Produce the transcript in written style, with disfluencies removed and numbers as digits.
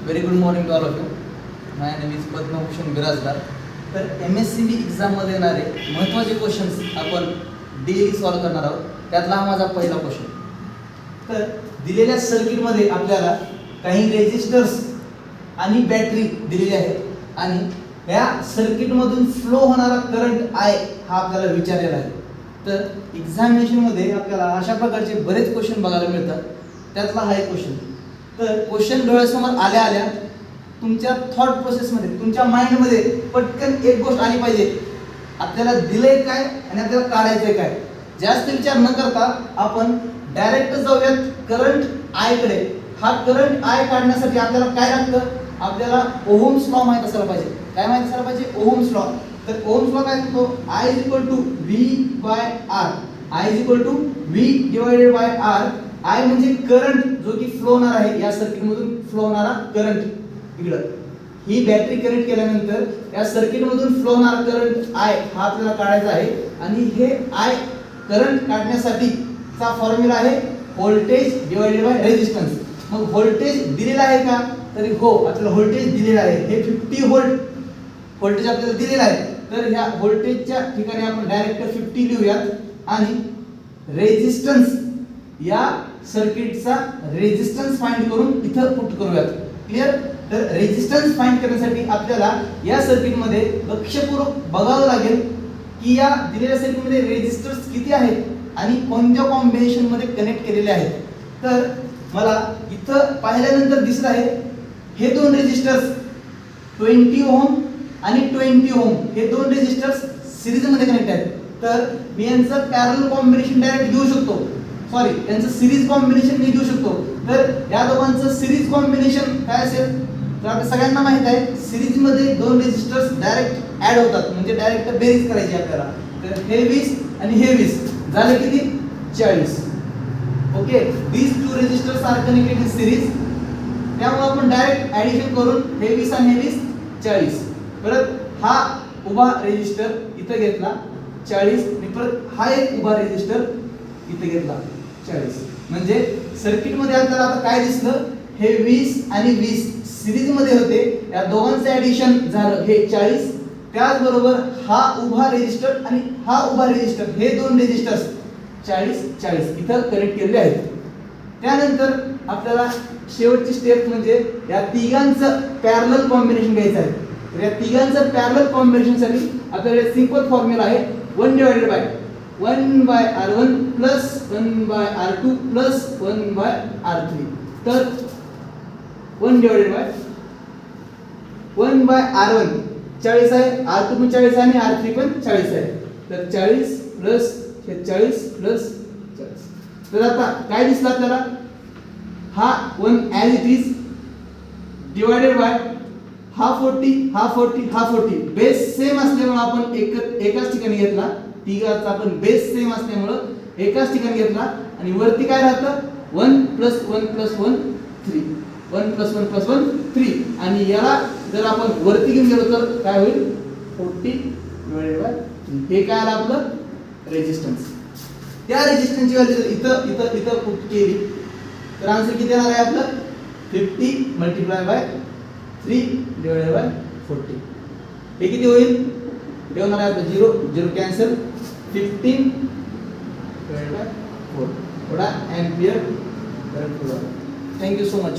Very good morning to all of you. My name is Padma Bhushan Birajdar. तर MSCB एक्झाममध्ये येणारे महत्त्वाचे क्वेश्चन्स आपण डेली सॉल्व करणार आहोत. त्यातला हा माझा पहिला क्वेश्चन. तर दिलेल्या सर्किटमध्ये आपल्याला काही रेजिस्टर्स आणि बॅटरी दिलेली आहे आणि या सर्किटमधून फ्लो होणारा करंट I हा आपल्याला विचारलेला आहे. तर एक्झामिनेशनमध्ये आपल्याला अशा प्रकारचे बरेच क्वेश्चन बघायला मिळतात. त्यातला हा एक क्वेश्चन. तर क्वेश्चन डोळ्यासमोर आल्या आल्या तुमच्या थॉट प्रोसेसमध्ये तुमच्या माइंडमध्ये पटकन एक गोष्ट आली पाहिजे, आपल्याला दिलंय काय आणि आपल्याला काढायचंय काय. जास्त विचार न करता आपण डायरेक्ट जाऊयात करंट I कडे. हा करंट I काढण्यासाठी आपल्याला काय लागतं, आपल्याला ओहम्स लॉ माहित असायला पाहिजे. काय माहित असायला पाहिजे? Ohm's law. तर ओहम्स लॉ काय सांगतो? I V/R. I V/R. I म्हणजे करंट जो की फ्लो होणार आहे, या सर्किट मधून फ्लो होणारा करंट. इकडं ही बॅटरी कनेक्ट केल्यानंतर या सर्किट मधून फ्लो होणारा करंट I हा आपल्याला काढायचा आहे. आणि हे I करंट काढण्यासाठी चा फॉर्म्युला आहे व्होल्टेज डिवाइडेड बाय रेझिस्टन्स. मग व्होल्टेज दिलेला आहे का? तरी हो, आपल्याला व्होल्टेज दिलेला आहे. हे 50 व्होल्ट व्होल्टेज आपल्याला दिलेला आहे. तर ह्या व्होल्टेजच्या ठिकाणी आपण डायरेक्ट 50 लिहूयात आणि रेझिस्टन्स या सर्किटचा रेझिस्टन्स फाइंड करून इथं पुट करूयात. क्लियर? तर रेझिस्टन्स फाइंड करण्यासाठी आपल्याला या सर्किटमध्ये लक्षपूर्वक बघावं लागेल की या दिलेल्या सर्किटमध्ये रेझिस्टर्स किती आहेत आणि कोणत्या कॉम्बिनेशन मध्ये कनेक्ट केलेले आहेत. तर मला इथं पाहिल्यानंतर दिसत आहे हे दोन रेझिस्टर्स 20 ओहम आणि 20 ओहम हे दोन रेझिस्टर्स सिरीज मध्ये कनेक्ट आहेत. तर मी यांचं पॅरलल कॉम्बिनेशन डायरेक्ट घेऊ शकतो. सॉरी, यांचं सिरीज कॉम्बिनेशन मी घेऊ शकतो. तर या दोघांचं सिरीज कॉम्बिनेशन काय असेल? तर आपल्या सगळ्यांना माहित आहे सिरीज मध्ये दोन रेझिस्टर्स डायरेक्ट ऍड होतात, म्हणजे डायरेक्ट बेरीज करायची आपल्याला. तर हे 20 आणि हे 20 झाले किती? 40. Okay, these two resistors are connected in series. त्यामुळे आपण डायरेक्ट ऍडिशन करून हे 20 आणि हे 20 40. परत हा उभा रेझिस्टर इथे घेतला 40 आणि परत हा एक उभा रेझिस्टर इथे घेतला 40. म्हणजे सर्किट मध्ये आपल्याला आता काय दिसलं? हे 20 आणि 20 सिरीज मध्ये होते, या दोघांचे ऍडिशन झालं हे 40. त्याचबरोबर हा उभा रेझिस्टर आणि हा उभा रेझिस्टर हे दोन रेझिस्टर्स 40 इथं कनेक्ट केलेले आहेत. त्यानंतर आपल्याला शेवटची स्टेप म्हणजे या तिघांचं पॅरलल कॉम्बिनेशन घ्यायचं आहे. तर या तिघांचं पॅरलल कॉम्बिनेशन साठी आपल्याकडे सिंपल फॉर्म्युला आहे 1/1 प्लस 1/2 प्लस 1/3. तर 1/1 40 आहे, R2 पण 40 आहे आणि R3 पण 40 आहे. तर 40 प्लस 40 प्लस 40. तर आता काय दिसलं आपल्याला? हा 1 as it is divided by हा 40 बेस सेम असल्यामुळे आपण एकाच ठिकाणी घेतला. तिघाचा आपण बेस सेम असल्यामुळे एकाच ठिकाणी घेतला आणि वरती काय राहतं? 1 + 1 + 1 3. 1 + 1 + 1 3. आणि याला जर आपण वरती घेऊन गेलो तर काय होईल? 40 डिवाइडेड बाय 3. हे काय आलं आपलं? रेझिस्टन्स. त्या रेझिस्टन्सची व्हॅल्यू जर इथं पुट केली तर आन्सर किती येणार आहे आपलं? 50 × 3 डिवाइडेड बाय 40. हे किती होईल? हे होणार आहे आपलं 0 कॅन्सल. 15 डिवाइडेड बाय 4 थोडा ampere current flow. Thank you so much.